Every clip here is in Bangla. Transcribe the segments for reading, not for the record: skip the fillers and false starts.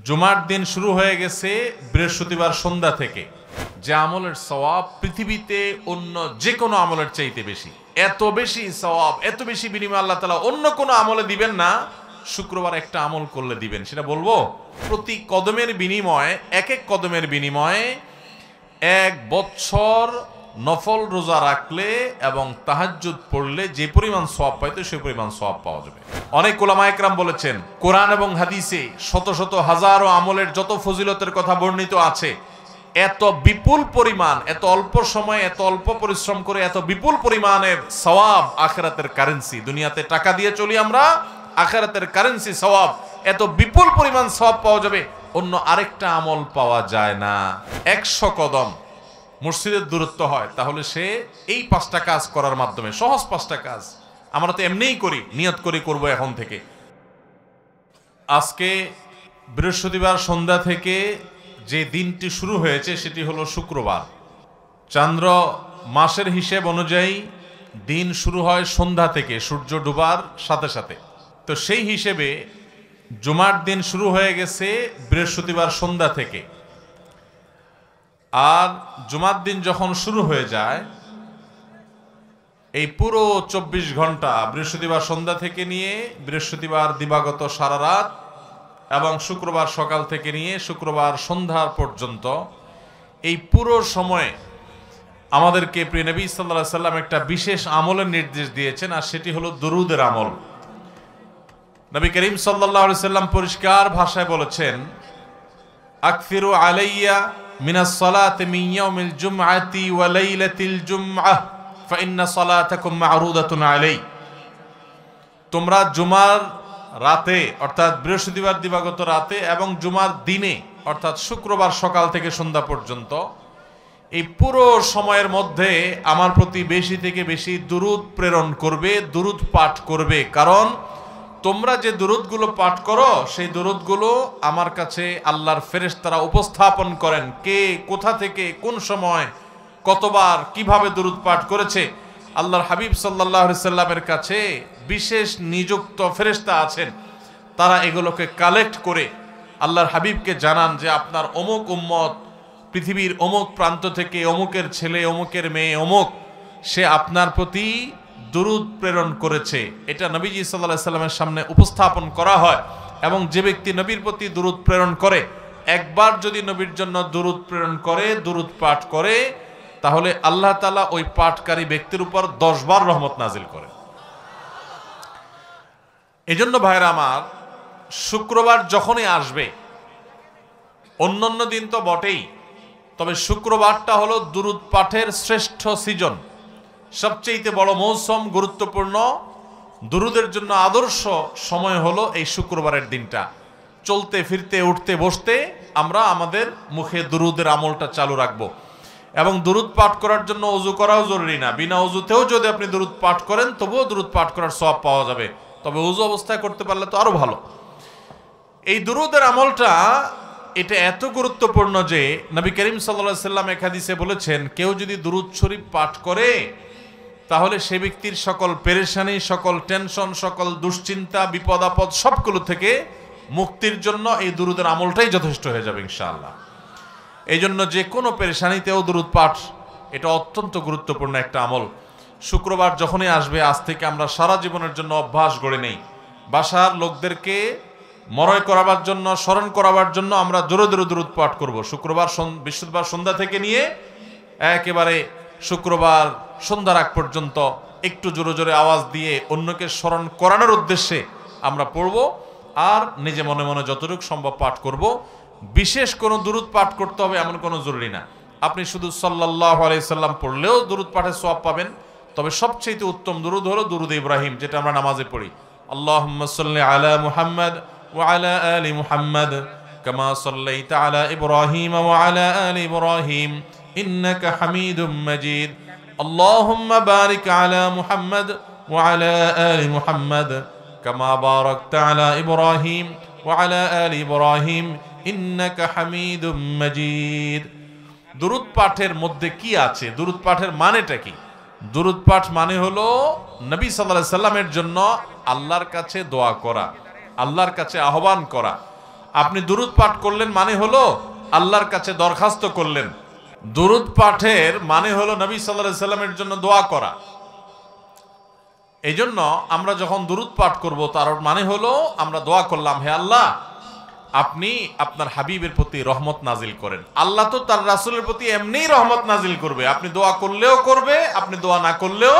জুমার দিন শুরু হয়ে গেছে বৃহস্পতিবার সন্ধ্যা থেকে। যে আমলের সওয়াব পৃথিবীতে অন্য যে কোনো আমলের চাইতে বেশি, এত বেশি সওয়াব, এত বেশি বিনিময় আল্লাহ তাআলা অন্য কোনো আমলে দিবেন না, শুক্রবার একটা আমল করলে দিবেন। সেটা বলবো, প্রতি কদমের বিনিময়ে, এক এক কদমের বিনিময়ে 1 বছর নফল রোজা রাখলে এবং তাহাজ্জুদ পড়লে যে পরিমাণ সওয়াব পাইতো সেই পরিমাণ সওয়াব পাওয়া যাবে। অনেক উলামা একরাম বলেছেন, কোরআন এবং হাদিসে শত শত হাজারো আমলের যত ফজিলতের কথা বর্ণিত আছে, এত বিপুল পরিমাণ, এত অল্প সময়ে, এত অল্প পরিশ্রম করে এত বিপুল পরিমাণের সওয়াব, আখিরাতের কারেন্সি। দুনিয়াতে টাকা দিয়ে চলি আমরা, আখিরাতের কারেন্সি সওয়াব, এত বিপুল পরিমাণ সওয়াব পাওয়া যাবে, অন্য আরেকটা আমল পাওয়া যায় না। 100 কদম মসজিদের দূরত্ব হয়, তাহলে সে এই 5টা কাজ করার মাধ্যমে, সহজ 5টা কাজ আমরা তো এমনিই করি, নিয়ত করে করব এখন থেকে। আজকে বৃহস্পতিবার সন্ধ্যা থেকে যে দিনটি শুরু হয়েছে সেটি হলো শুক্রবার। চান্দ্র মাসের হিসেব অনুযায়ী দিন শুরু হয় সন্ধ্যা থেকে, সূর্য ডুবার সাথে সাথে। তো সেই হিসেবে জুমার দিন শুরু হয়ে গেছে বৃহস্পতিবার সন্ধ্যা থেকে। আর জুমার দিন যখন শুরু হয়ে যায়, এই পুরো 24 ঘন্টা বৃহস্পতিবার সন্ধ্যা থেকে নিয়ে বৃহস্পতিবার দিবাগত সারা রাত এবং শুক্রবার সকাল থেকে নিয়ে শুক্রবার সন্ধ্যা পর্যন্ত, এই পুরো সময়ে আমাদেরকে প্রিয় নবী সাল্লাল্লাহু আলাইহি সাল্লাম একটা বিশেষ আমলের নির্দেশ দিয়েছেন, আর সেটি হলো দুরুদের আমল। নবী করিম সাল্লাল্লাহু আলাইহি সাল্লাম পরিষ্কার ভাষায় বলেছেন, আকসিরু আলাইয়া মিনাস সালাতি মিন ইয়াউমিল জুমআতি ওয়া লাইলাতিল জুমআহ ফা ইন্না সালাতাকুম মা'রুদাতুন আলাই। তোমরা জুমার রাতে অর্থাৎ বৃহস্পতিবার দিবাগত রাতে এবং জুমার দিনে অর্থাৎ শুক্রবার সকাল থেকে সন্ধ্যা পর্যন্ত, এই পুরো সময়ের মধ্যে আমার প্রতি বেশি থেকে বেশি দুরূদ প্রেরণ করবে, দুরূদ পাঠ করবে। কারণ তোমরা যে দুরূদগুলো পাঠ করো সেই দুরূদগুলো আমার কাছে আল্লাহর ফেরেশতারা উপস্থাপন করেন, কে কোথা থেকে কোন সময় কতবার কিভাবে দুরূদ পাঠ করেছে। আল্লাহর হাবিব সাল্লাল্লাহু আলাইহি সাল্লামের কাছে বিশেষ নিযুক্ত ফেরেশতা আছেন, তারা এগুলোকে কালেক্ট করে আল্লাহর হাবিবকে জানান যে আপনার অমুক উম্মত পৃথিবীর অমুক প্রান্ত থেকে, অমুকের ছেলে, অমুকের মেয়ে অমুক, সে আপনার প্রতি দুরূদ প্রেরণ করেছে। এটা নবীজি সাল্লাল্লাহু আলাইহি সাল্লামের সামনে উপস্থাপন করা হয়। এবং যে ব্যক্তি নবীর প্রতি দুরূদ প্রেরণ করে, একবার যদি নবীর জন্য দুরূদ প্রেরণ করে, দুরূদ পাঠ করে, তাহলে আল্লাহ তাআলা ওই পাঠকারী ব্যক্তির উপর 10 বার রহমত নাজিল করে। এজন্য ভাইরা আমার, শুক্রবার যখনই আসবে, অন্যান্য দিন তো বটেই, তবে শুক্রবারটা হলো দুরূদ পাঠের শ্রেষ্ঠ সিজন, সবচেয়ে বড় মৌসুম, গুরুত্বপূর্ণ দুরূদের জন্য আদর্শ সময় হলো এই শুক্রবারের দিনটা। চলতে ফিরতে উঠতে বসতে আমরা আমাদের মুখে দুরূদের আমলটা চালু রাখবো। এবং দুরূদ পাঠ করার জন্য ওযু করাও জরুরি না, বিনা ওযুতেও যদি আপনি দুরূদ পাঠ করেন তবুও দুরূদ পাঠ করার সওয়াব পাওয়া যাবে, তবে ওযু অবস্থায় করতে পারলে তো আরো ভালো। এই দুরূদের আমলটা এটা এত গুরুত্বপূর্ণ যে নবী করিম সাল্লাল্লাহু আলাইহি সাল্লাম এক হাদিসে বলেছেন, কেউ যদি দুরূদ শরীফ পাঠ করে তাহলে সে ব্যক্তির সকল পেরেশানি, সকল টেনশন, সকল দুশ্চিন্তা, বিপদ আপদ সবগুলো থেকে মুক্তির জন্য এই দুরূদের আমলটাই যথেষ্ট হয়ে যাবে ইনশাআল্লাহ। এই জন্য যে কোনো পেরেশানিতেও দুরূদ পাঠ এটা অত্যন্ত গুরুত্বপূর্ণ একটা আমল। শুক্রবার যখনই আসবে, আজ থেকে আমরা সারা জীবনের জন্য অভ্যাস গড়ে নেই, বাসার লোকদেরকে মরয় করাবার জন্য, স্মরণ করাবার জন্য আমরা জোরে জোরে দুরূদ পাঠ করব। বৃহস্পতিবার সন্ধ্যা থেকে নিয়ে একেবারে শুক্রবার সন্ধ্যার আগ পর্যন্ত একটু জোরে জোরে আওয়াজ দিয়ে অন্যকে স্মরণ করানোর উদ্দেশ্যে আমরা পড়ব, আর নিজে মনে মনে যতটুকু সম্ভব পাঠ করব। বিশেষ কোনো দুরূদ পাঠ করতে হবে এমন কোনো জরুরি না, আপনি শুধু সাল্লাল্লাহু আলাইহি সাল্লাম পড়লেও দুরূদ পাঠের সওয়াব পাবেন। তবে সবচেয়ে উত্তম দুরূদ হলো দুরূদ ইব্রাহিম, যেটা আমরা নামাজে পড়ি, আল্লাহুম্মা সাল্লি আলা মুহাম্মাদ ওয়া আলা আলি মুহাম্মাদ কামা সাল্লাইতা আলা ইব্রাহিম ওয়া আলা আলি ইব্রাহিম ইন্নাকা হামিদুম মাজিদ। আল্লাহুম্মা বারিক আলা মুহাম্মাদ ওয়া আলা আলি মুহাম্মাদ কামা বারাকতা আলা ইব্রাহিম ওয়া আলা আলি ইব্রাহিম ইন্নাকা হামিদুম মাজিদ। দুরূদ পাঠের মধ্যে কি আছে, দুরূদ পাঠের মানেটা কি? দুরূদ পাঠ মানে হলো নবী সাল্লাল্লাহু আলাইহি সাল্লামের জন্য আল্লাহর কাছে দোয়া করা, আল্লাহর কাছে আহ্বান করা। আপনি দুরূদ পাঠ করলেন মানে হলো আল্লাহর কাছে দরখাস্ত করলেন। দুরূদ পাঠের মানে হলো নবী সাল্লাল্লাহু আলাইহি সাল্লামের জন্য দোয়া করা। এই জন্য আমরা যখন দুরূদ পাঠ করব তার মানে হলো আমরা দোয়া করলাম, হে আল্লাহ আপনি আপনার হাবিবের প্রতি রহমত নাজিল করেন। আল্লাহ তো তার রাসূলের প্রতি এমনিই রহমত নাজিল করবে, আপনি দোয়া করলেও করবে, আপনি দোয়া না করলেও।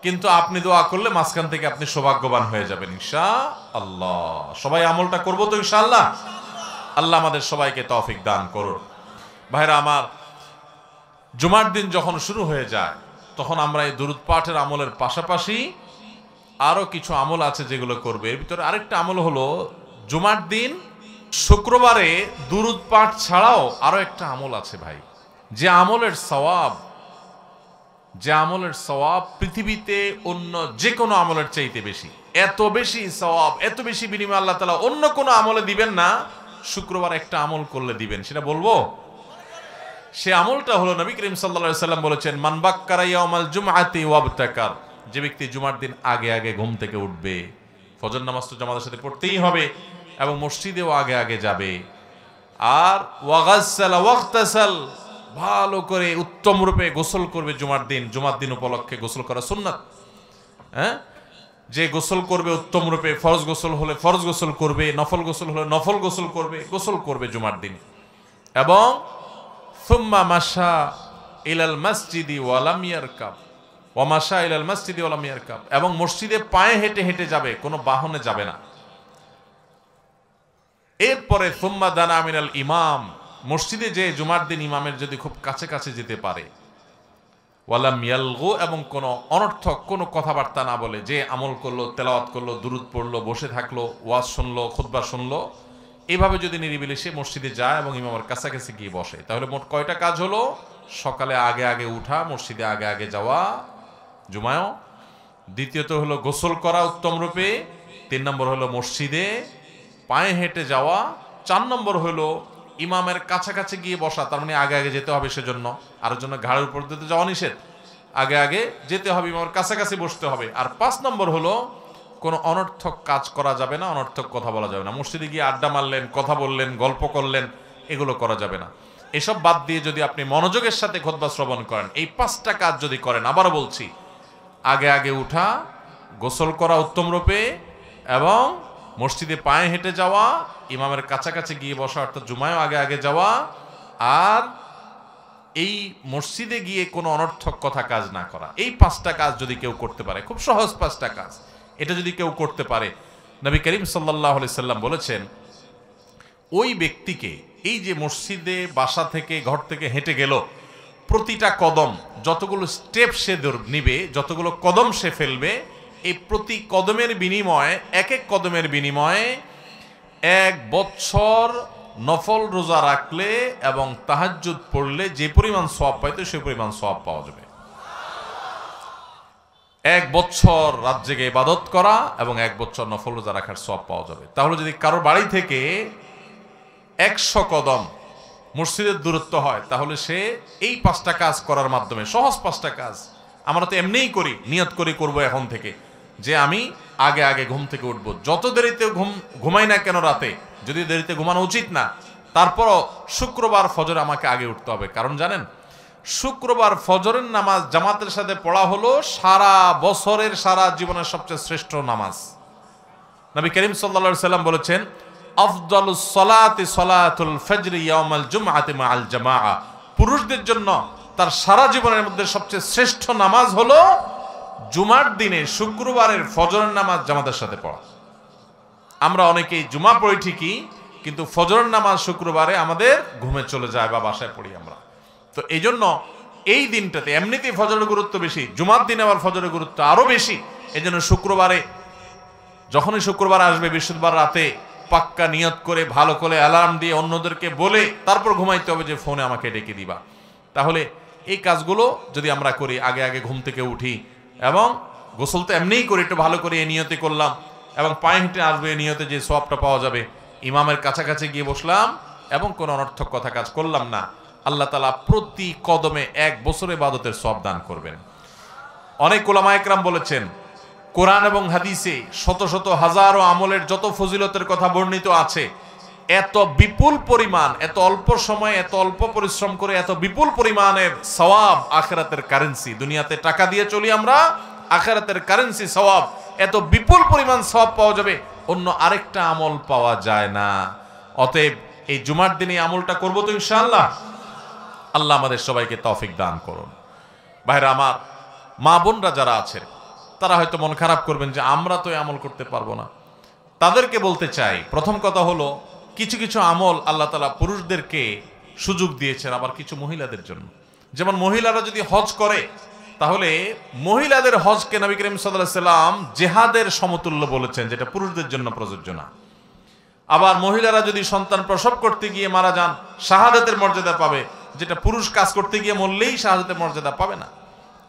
কিন্তু আপনি দোয়া করলে মাঝখান থেকে আপনি সৌভাগ্যবান হয়ে যাবেন ইনশাআল্লাহ। সবাই আমলটা করব তো ইনশাআল্লাহ। আল্লাহ আমাদের সবাইকে তৌফিক দান করুন। ভাইরা আমার, জুমার দিন যখন শুরু হয়ে যায় তখন আমরা এই দুরূদ পাঠের আমলের পাশাপাশি আরো কিছু আমল আছে যেগুলো করবে। এর ভিতরে আরেকটা আমল হলো জুমার দিন শুক্রবারে দুরূদ পাঠ ছাড়াও আরো একটা আমল আছে ভাই, যে আমলের সওয়াব পৃথিবীতে অন্য যে কোনো আমলের চাইতে বেশি। এত বেশি সওয়াব, এত বেশি বিনিময় আল্লাহ তাআলা অন্য কোনো আমলে দিবেন না, শুক্রবার একটা আমল করলে দিবেন। সেটা বলবো? সে আমলটা হলো নবী করিম সাল্লাল্লাহু আলাইহি সাল্লাম বলেছেন, মান বাক্কারা ইয়াউমাল জুমআতি ওয়াবতাকার, যে ব্যক্তি জুমার দিন আগে আগে ঘুম থেকে উঠবে, ফজর নামাজ তো জামাতের সাথে পড়তেই হবে এবং মসজিদেও আগে আগে যাবে, আর ওয়াগাসসালা ওয়াগতাসাল, ভালো করে উত্তম রূপে গোসল করবে জুমার দিন উপলক্ষে গোসল করা সুন্নাত। হ্যাঁ, যে গোসল করবে উত্তম রূপে, ফরজ গোসল হলে ফরজ গোসল করবে, নফল গোসল হলে নফল গোসল করবে জুমার দিন। এবং সুম্মা মাশা ইলাল মসজিদি ওয়া লাম ইয়ারকাব, ওয়া মাশা ইলাল মসজিদি ওয়া লাম ইয়ারকাব, এবং মসজিদে পায়ে হেঁটে হেঁটে যাবে, কোনো বাহনে যাবে না। এরপরে সুম্মা দানা মিনাল ইমাম, মসজিদে যে জুমার দিন ইমামের যদি খুব কাছে কাছে যেতে পারে, ওয়ালাম ইয়ালগু, এবং কোনো অনর্থক কোনো কথাবার্তা না বলে, যে আমল করলো, তেলাওয়াত করলো, দুরূদ পড়লো, বসে থাকলো, ওয়াজ শুনলো, খুতবা শুনলো, এইভাবে যদি নিরিবিলি সে মসজিদে যায় এবং ইমামের কাছাকাছি গিয়ে বসে, তাহলে মোট কয়টা কাজ হলো? সকালে আগে আগে উঠা, মসজিদে আগে আগে যাওয়া জুমায়ও, দ্বিতীয়ত হলো গোসল করা উত্তম রূপে, 3 নম্বর হলো মসজিদে পায়ে হেঁটে যাওয়া, 4 নম্বর হলো ইমামের কাছাকাছি গিয়ে বসা, তার মানে আগে আগে যেতে হবে সেজন্য, আর জন্য ঘাড়ের উপর দিতে যাওয়া নিষেধ, আগে আগে যেতে হবে, ইমামের কাছাকাছি বসতে হবে। আর 5 নম্বর হলো কোনো অনর্থক কাজ করা যাবে না, অনর্থক কথা বলা যাবে না। মসজিদে গিয়ে আড্ডা মারলেন, কথা বললেন, গল্প করলেন, এগুলো করা যাবে না। এসব বাদ দিয়ে যদি আপনি মনোযোগের সাথে খুতবা শ্রবণ করেন, এই 5টা কাজ যদি করেন, আবারও বলছি, আগে আগে উঠা, গোসল করা উত্তম রূপে, এবং মসজিদে পায়ে হেঁটে যাওয়া, ইমামের কাছাকাছি গিয়ে বসা অর্থাৎ জুমায়ও আগে আগে যাওয়া, আর এই মসজিদে গিয়ে কোনো অনর্থক কথা কাজ না করা, এই 5টা কাজ যদি কেউ করতে পারে, খুব সহজ 5টা কাজ, এটা যদি কেউ করতে পারে, নবী করিম সাল্লাল্লাহু আলাইহি সাল্লাম বলেছেন ওই ব্যক্তিকে, এই যে মসজিদে বাসা থেকে ঘর থেকে হেঁটে গেল, প্রতিটা কদম, যতগুলো স্টেপ সে নিবে, যতগুলো কদম সে ফেলবে, এই প্রতি কদমের বিনিময়ে, এক এক কদমের বিনিময়ে 1 বছর নফল রোজা রাখলে এবং তাহাজ্জুদ পড়লে যে পরিমাণ সওয়াব পাইতো সেই পরিমাণ সওয়াব পাওয়া যাবে। 1 বছর রাত জেগে ইবাদত করা এবং 1 বছর নফল রোজা রাখার সওয়াব পাওয়া যাবে। তাহলে যদি কারোর বাড়ি থেকে 100 কদম মসজিদের দূরত্ব হয়, তাহলে সে এই 5টা কাজ করার মাধ্যমে, সহজ 5টা কাজ, আমরা তো এমনিই করি, নিয়ত করে করব এখন থেকে, যে আমি আগে আগে ঘুম থেকে উঠবো, যত দেরিতে ঘুমাই না কেন রাতে, যদি দেরিতে ঘুমানো উচিত না, তারপরও শুক্রবার ফজর আমাকে আগে উঠতে হবে। কারণ জানেন, শুক্রবার ফজরের নামাজ জামাতের সাথে পড়া হলো সারা বছরের, সারা জীবনের সবচেয়ে শ্রেষ্ঠ নামাজ। নবী করিম সাল্লাল্লাহু আলাইহি সাল্লাম বলেছেন, আফদালুস সালাতি সালাতুল ফজর ইয়াউমাল জুমআতি মাআল জামাআ, পুরুষদের জন্য তার সারা জীবনের মধ্যে সবচেয়ে শ্রেষ্ঠ নামাজ হলো জুমার দিনে শুক্রবারের ফজরের নামাজ জামাতের সাথে পড়া। আমরা অনেকেই জুমা পড়ি ঠিকই, কিন্তু ফজরের নামাজ শুক্রবারে আমাদের ঘুমে চলে যায় বা বাসায় পড়ি আমরা। তো এই জন্য এই দিনটাতে এমনিতেই ফজরের গুরুত্ব বেশি, জুমার দিনে আবার ফজরের গুরুত্ব আরো বেশি। এই জন্য শুক্রবারে, যখনই শুক্রবার আসবে, বৃহস্পতিবার রাতে পাক্কা নিয়ত করে, ভালো করে অ্যালার্ম দিয়ে, অন্যদেরকে বলে তারপর ঘুমাইতে হবে যে ফোনে আমাকে ডেকে দিবা। তাহলে এই কাজগুলো যদি আমরা করি, আগে আগে ঘুম থেকে উঠি, এবং গোসল তো এমনিই করি, একটু ভালো করে এই নিয়তে করলাম, এবং পায়ে হেঁটে আসবে এই নিয়তে, যে সওয়াবটা পাওয়া যাবে, ইমামের কাছাকাছি গিয়ে বসলাম এবং কোনো অনর্থক কথা কাজ করলাম না, আল্লাহ তাআলা প্রতি কদমে 1 বছর ইবাদতের সওয়াব দান করবেন। অনেক উলামা একরাম বলেছেন, কোরআন এবং হাদিসে শত শত হাজারো আমলের যত ফজিলতের কথা বর্ণিত আছে, এত বিপুল পরিমাণ, এত অল্প সময়ে এত অল্প পরিশ্রম করে এত বিপুল পরিমাণের সওয়াব, আখিরাতের কারেন্সি। দুনিয়াতে টাকা দিয়ে চলি আমরা, আখিরাতের কারেন্সি সওয়াব, এত বিপুল পরিমাণ সওয়াব পাওয়া যাবে, অন্য আরেকটা আমল পাওয়া যায় না। অতএব এই জুমার দিনে আমলটা করবো তো ইনশাআল্লাহ। আল্লাহ আমাদের সবাইকে তৌফিক দান করুন। ভাইরা আমার, মা বোনরা যারা আছেন তারা হয়তো মন খারাপ করবেন যে আমরা তো আমল করতে পারবো না। তাদেরকে বলতে চাই, প্রথম কথা হলো কিছু কিছু আমল আল্লাহ তাআলা পুরুষদেরকে সুযোগ দিয়েছেন, আবার কিছু মহিলাদের জন্য। যেমন মহিলারা যদি হজ করে, তাহলে মহিলাদের হজকে নবী করিম সাল্লাল্লাহু আলাইহি সাল্লাম জিহাদের সমতুল্য বলেছেন, যেটা পুরুষদের জন্য প্রযোজ্য না। আবার মহিলারা যদি সন্তান প্রসব করতে গিয়ে মারা যান, শাহাদাতের মর্যাদা পাবে, যেটা পুরুষ কাজ করতে গিয়ে মরলেই শাহাদাতের মর্যাদা পাবে না।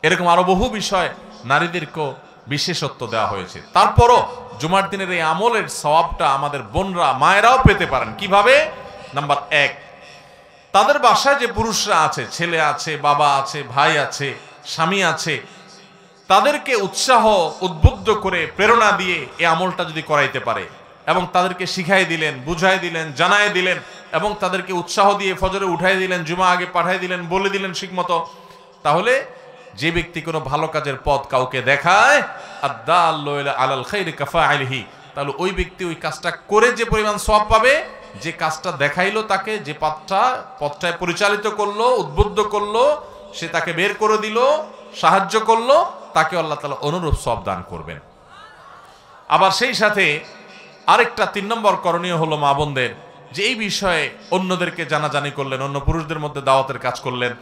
এরকম আরো বহু বিষয় নারীদেরকেও বিশেষত্ব দেওয়া হয়েছে। তারপরও জুমার দিনের এই আমলের সওয়াবটা আমাদের বোনরা, মায়েরাও পেতে পারেন। কিভাবে? নাম্বার 1, তাদের বাসায় যে পুরুষরা আছে, ছেলে আছে, বাবা আছে, ভাই আছে, স্বামী আছে, তাদেরকে উৎসাহ উদ্বুদ্ধ করে প্রেরণা দিয়ে এই আমলটা যদি করাইতে পারে এবং তাদেরকে শিখাই দিলেন, বুঝাই দিলেন, জানাই দিলেন এবং তাদেরকে উৎসাহ দিয়ে ফজরে উঠাই দিলেন, জুমা আগে পাঠাই দিলেন, বলে দিলেন ঠিকমতো, তাহলে যে ব্যক্তি কোনো ভালো কাজের পথ কাউকে দেখায়, আদ-দাল্লু আলাল খাইরি কাফাইলিহি, তাহলে ওই ব্যক্তি ওই কাজটা করে যে পরিমাণ সওয়াব পাবে, যে কাজটা দেখাইলো তাকে, যে পথটায় পরিচালিত করলো, উদ্বুদ্ধ করলো, সে তাকে বের করে দিল, সাহায্য করলো, তাকে আল্লাহ তাআলা অনুরূপ সওয়াব দান করবেন। আবার সেই সাথে আরেকটা 3 নম্বর করণীয় হলো মা বোনদের, যে এই বিষয়ে অন্যদেরকে জানাজানি করলেন, অন্য পুরুষদের মধ্যে দাওয়াতের কাজ করলেন,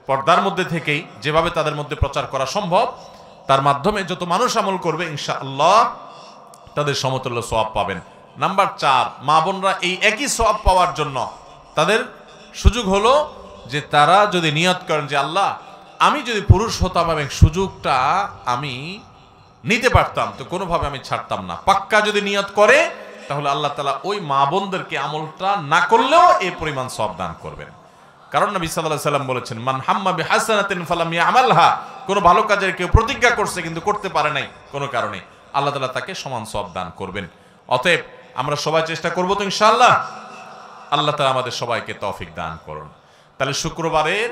পর্দার মধ্যে থেকেই যেভাবে তাদের মধ্যে প্রচার করা সম্ভব, তার মাধ্যমে যত মানুষ আমল করবে ইনশাআল্লাহ তাদের সমতুল্য সওয়াব পাবেন। নাম্বার 4, মা বোনরা এই একই সওয়াব পাওয়ার জন্য তাদের সুযোগ হলো যে তারা যদি নিয়ত করেন যে আল্লাহ, আমি যদি পুরুষ হতাম এবং সুযোগটা আমি নিতে পারতাম, তো কোনোভাবে আমি ছাড়তাম না। পাক্কা যদি নিয়ত করে, তাহলে আল্লাহ তাআলা ওই মা বোনদেরকে আমলটা না করলেও এই পরিমাণ সওয়াব দান করবেন। কারণ নবী সাল্লাল্লাহু আলাইহি সাল্লাম বলেছেন, মান হাম্মা বিহাসানাতিন ফালাম ইয়ামালহা, কোন ভালো কাজের কেউ প্রতিজ্ঞা করছে কিন্তু করতে পারে নাই কোনো কারণে, আল্লাহ তাআলা তাকে সমান সওয়াব দান করবেন। অতএব আমরা সবাই চেষ্টা করব তো ইনশাআল্লাহ। আল্লাহ তাআলা আমাদের সবাইকে তৌফিক দান করুন। তাহলে শুক্রবারের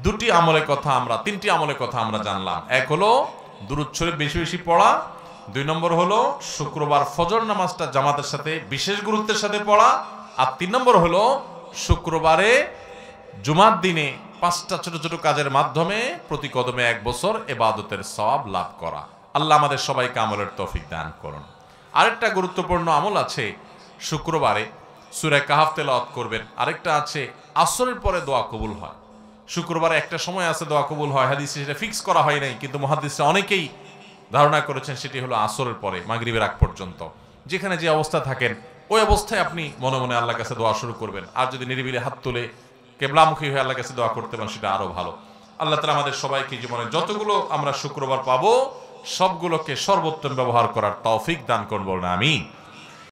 2টি আমলের কথা আমরা, 3টি আমলের কথা আমরা জানলাম। এক হলো দুরূদ শরীফ বেশি বেশি পড়া, 2 নম্বর হলো শুক্রবার ফজর নামাজটা জামাতের সাথে বিশেষ গুরুত্বের সাথে পড়া, আর 3 নম্বর হলো শুক্রবারে জুমার দিনে 5টা ছোট ছোট কাজের মাধ্যমে প্রতি কদমে 1 বছর ইবাদতের সওয়াব লাভ করা। আল্লাহ আমাদের সবাইকে আমলের তৌফিক দান করুন। আরেকটা গুরুত্বপূর্ণ আমল আছে, শুক্রবারে সূরা কাহাফ তেলাওয়াত করবেন। আরেকটা আছে আসরের পরে দোয়া কবুল হয়। শুক্রবারে একটা সময় আছে দোয়া কবুল হয়, হাদিসে সেটা ফিক্স করা হয় নাই, কিন্তু মুহাদ্দিসরা অনেকেই ধারণা করেছেন সেটি হলো আসরের পরে মাগরিবের আগ পর্যন্ত। যেখানে যে অবস্থা থাকেন ওই অবস্থায় আপনি মনে মনে আল্লাহর কাছে দোয়া শুরু করবেন। আর যদি নিরিবিলি হাত তুলে কিবলামুখী হয়ে আল্লাহর কাছে দোয়া করতে পারেন, সেটা আরো ভালো। আল্লাহ তাআলা আমাদের সবাইকে জীবনে যতগুলো আমরা শুক্রবার পাবো সবগুলোকে সর্বোত্তম ব্যবহার করার তৌফিক দান করুন, বলুন আমিন।